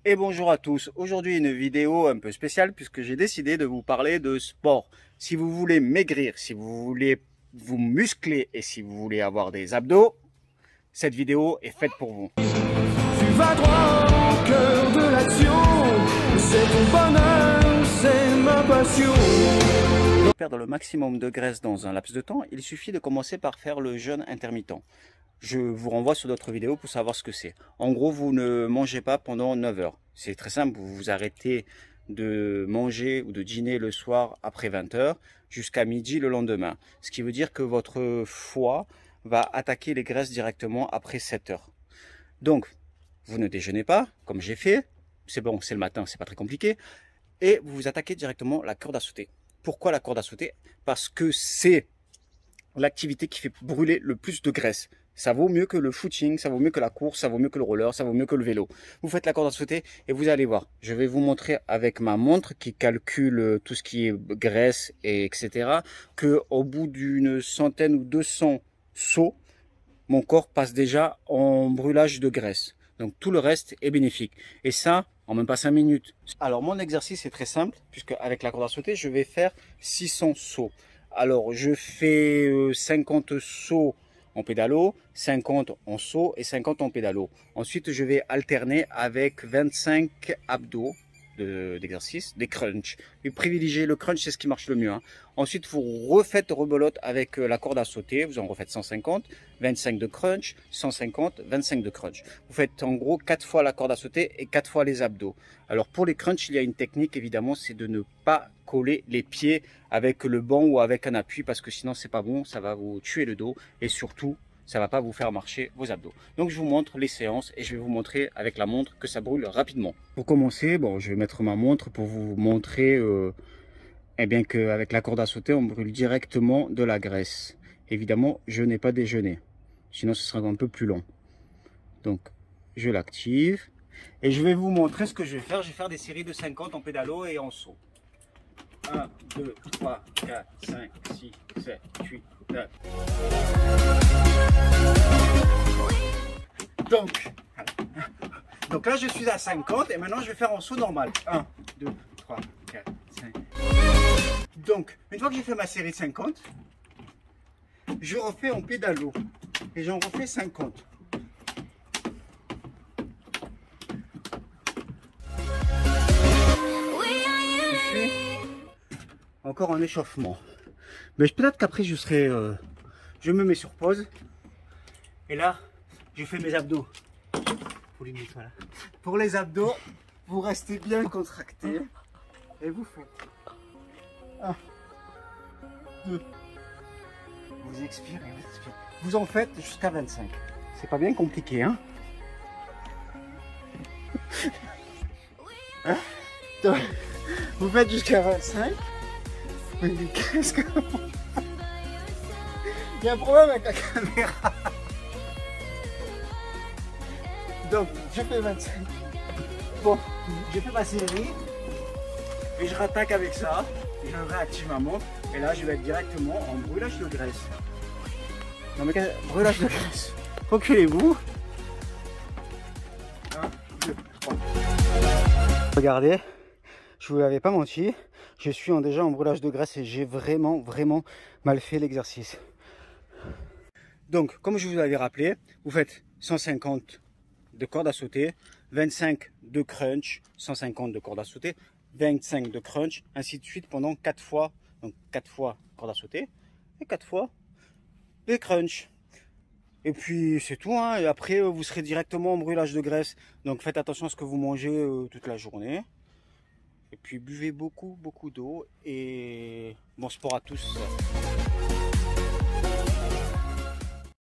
Et bonjour à tous, aujourd'hui une vidéo un peu spéciale puisque j'ai décidé de vous parler de sport. Si vous voulez maigrir, si vous voulez vous muscler et si vous voulez avoir des abdos, cette vidéo est faite pour vous. Tu vas droit au cœur de l'action, c'est ton bonheur, c'est ma passion. Pour perdre le maximum de graisse dans un laps de temps, il suffit de commencer par faire le jeûne intermittent. Je vous renvoie sur d'autres vidéos pour savoir ce que c'est. En gros, vous ne mangez pas pendant 9 heures. C'est très simple, vous vous arrêtez de manger ou de dîner le soir après 20 heures jusqu'à midi le lendemain. Ce qui veut dire que votre foie va attaquer les graisses directement après 7 heures. Donc, vous ne déjeunez pas, comme j'ai fait. C'est bon, c'est le matin, c'est pas très compliqué. Et vous vous attaquez directement la corde à sauter. Pourquoi la corde à sauter? Parce que c'est l'activité qui fait brûler le plus de graisse. Ça vaut mieux que le footing, ça vaut mieux que la course, ça vaut mieux que le roller, ça vaut mieux que le vélo. Vous faites la corde à sauter et vous allez voir. Je vais vous montrer avec ma montre qui calcule tout ce qui est graisse et etc. Que au bout d'une centaine ou 200 sauts, mon corps passe déjà en brûlage de graisse. Donc tout le reste est bénéfique. Et ça, en même pas 5 minutes. Alors mon exercice est très simple puisque avec la corde à sauter, je vais faire 600 sauts. Alors je fais 50 sauts en pédalo, 50 en saut et 50 en pédalo. Ensuite, je vais alterner avec 25 abdos d'exercice, des crunchs. Et privilégier le crunch, c'est ce qui marche le mieux. Ensuite, vous refaites rebelote avec la corde à sauter. Vous en refaites 150, 25 de crunch, 150, 25 de crunch. Vous faites en gros 4 fois la corde à sauter et 4 fois les abdos. Alors pour les crunchs, il y a une technique évidemment, c'est de ne pas coller les pieds avec le banc ou avec un appui parce que sinon c'est pas bon, ça va vous tuer le dos et surtout ça va pas vous faire marcher vos abdos. Donc je vous montre les séances et je vais vous montrer avec la montre que ça brûle rapidement. Pour commencer, bon, je vais mettre ma montre pour vous montrer eh bien qu'avec la corde à sauter, on brûle directement de la graisse. Évidemment, je n'ai pas déjeuné, sinon ce sera un peu plus long. Donc je l'active et je vais vous montrer ce que je vais faire. Je vais faire des séries de 50 en pédalo et en saut. 1, 2, 3, 4, 5, 6, 7, 8, 9. Donc là, je suis à 50 et maintenant, je vais faire en saut normal. 1, 2, 3, 4, 5. Donc, une fois que j'ai fait ma série de 50, je refais en pédalo et j'en refais 50. Encore un échauffement. Mais peut-être qu'après je serai... je me mets sur pause. Et là, je fais mes abdos. Pour les abdos, vous restez bien contracté. Et vous faites 1, 2. Vous expirez, vous expirez. Vous en faites jusqu'à 25. C'est pas bien compliqué, hein, donc, vous faites jusqu'à 25. Qu'est-ce que... Il y a un problème avec la caméra. Donc, je fais 25. Bon, j'ai fait ma série. Et je rattaque avec ça. Et je réactive ma montre. Et là, je vais être directement en brûlage de graisse. Non mais brûlage de graisse. Reculez-vous. 1, 2, 3. Regardez, je vous l'avais pas menti. Je suis déjà en brûlage de graisse et j'ai vraiment mal fait l'exercice. Donc, comme je vous l'avais rappelé, vous faites 150 de corde à sauter, 25 de crunch, 150 de corde à sauter, 25 de crunch, ainsi de suite pendant 4 fois. Donc 4 fois corde à sauter et 4 fois les crunch. Et puis c'est tout, hein. Et après vous serez directement en brûlage de graisse. Donc faites attention à ce que vous mangez toute la journée. Et puis buvez beaucoup d'eau et bon sport à tous.